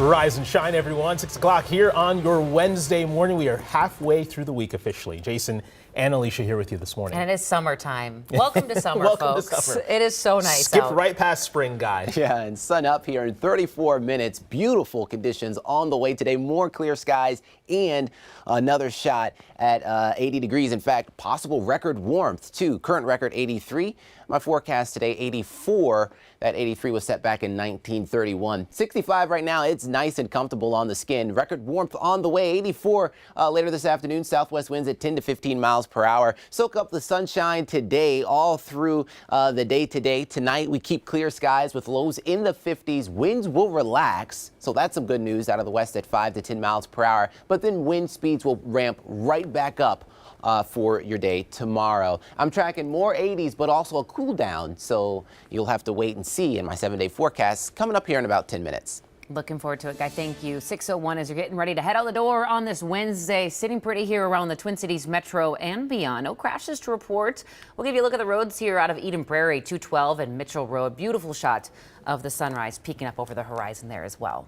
Rise and shine, everyone. 6 o'clock here on your Wednesday morning. We are halfway through the week officially. Jason and Alicia here with you this morning. And it is summertime. Welcome to summer, Welcome to folks. summer. It is so nice Skipped out. right past spring, guys. Yeah, and sun up here in 34 minutes. Beautiful conditions on the way today. More clear skies and another shot at 80 degrees. In fact, possible record warmth, too. Current record 83. My forecast today, 84. That 83 was set back in 1931. 65 right now. It's nice and comfortable on the skin. Record warmth on the way. 84 later this afternoon. Southwest winds at 10 to 15 miles per hour. Soak up the sunshine today all through the day today. Tonight we keep clear skies with lows in the 50s. Winds will relax. So that's some good news out of the west at 5 to 10 miles per hour. But then wind speeds will ramp right back up for your day tomorrow. I'm tracking more 80s, but also a cool down. So you'll have to wait and see in my 7-day forecast coming up here in about 10 minutes. Looking forward to it, Guy. Thank you. 6:01 as you're getting ready to head out the door on this Wednesday. Sitting pretty here around the Twin Cities metro and beyond. No crashes to report. We'll give you a look at the roads here out of Eden Prairie, 212 and Mitchell Road. Beautiful shot of the sunrise peeking up over the horizon there as well.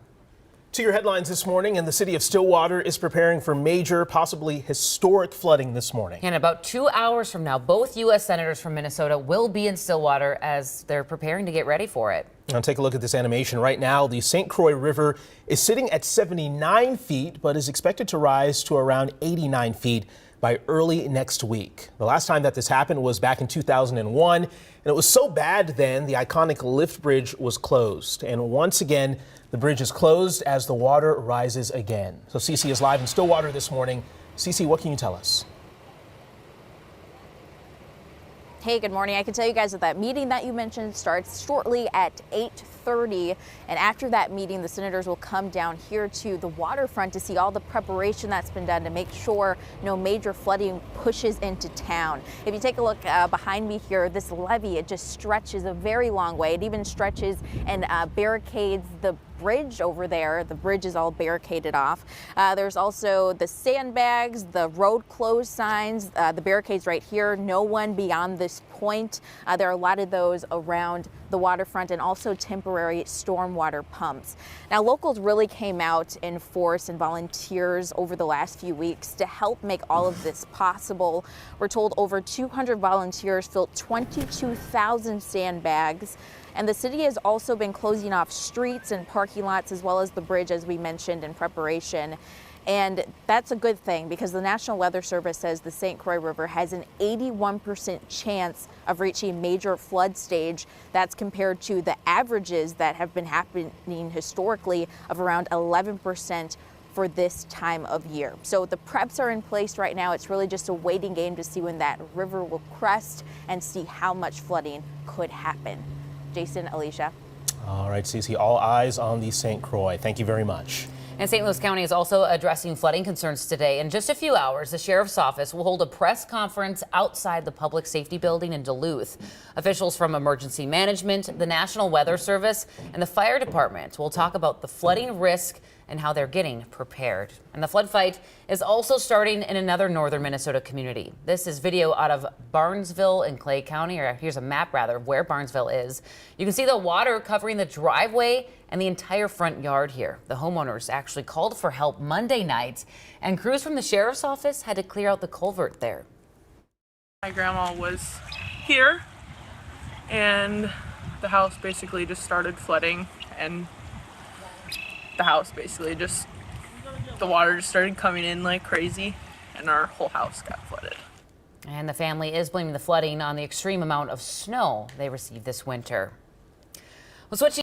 To your headlines this morning, and the city of Stillwater is preparing for major, possibly historic flooding this morning. In about 2 hours from now, both U.S. senators from Minnesota will be in Stillwater as they're preparing to get ready for it. Now take a look at this animation right now. The St. Croix River is sitting at 79 feet, but is expected to rise to around 89 feet by early next week. The last time that this happened was back in 2001, and it was so bad then the iconic lift bridge was closed. And once again, the bridge is closed as the water rises again. So CC is live in Stillwater this morning. CC, what can you tell us? Hey, good morning. I can tell you guys that meeting that you mentioned starts shortly at 8:30. And after that meeting, the senators will come down here to the waterfront to see all the preparation that's been done to make sure no major flooding pushes into town. If you take a look behind me here, this levee, it just stretches a very long way. It even stretches and barricades the bridge over there. The bridge is all barricaded off. There's also the sandbags, the road closed signs, the barricades right here. No one beyond this point. There are a lot of those around the waterfront and also temporary stormwater pumps. Now, locals really came out in force and volunteers over the last few weeks to help make all of this possible. We're told over 200 volunteers filled 22,000 sandbags. And the city has also been closing off streets and parking lots as well as the bridge, as we mentioned, in preparation. And that's a good thing because the National Weather Service says the St. Croix River has an 81% chance of reaching major flood stage. That's compared to the averages that have been happening historically of around 11% for this time of year. So the preps are in place right now. It's really just a waiting game to see when that river will crest and see how much flooding could happen. Jason, Alicia. All right, CC, all eyes on the St. Croix. Thank you very much. And St. Louis County is also addressing flooding concerns today. In just a few hours, the sheriff's office will hold a press conference outside the Public Safety Building in Duluth. Officials from Emergency Management, the National Weather Service, and the Fire Department will talk about the flooding risk and how they're getting prepared. And the flood fight is also starting in another northern Minnesota community. This is video out of Barnesville in Clay County, or here's a map rather of where Barnesville is. You can see the water covering the driveway and the entire front yard here. The homeowners actually called for help Monday night, and crews from the sheriff's office had to clear out the culvert there. My grandma was here and the house basically just started flooding, and the house basically just, the water just started coming in like crazy and our whole house got flooded. And the family is blaming the flooding on the extreme amount of snow they received this winter. Well, switching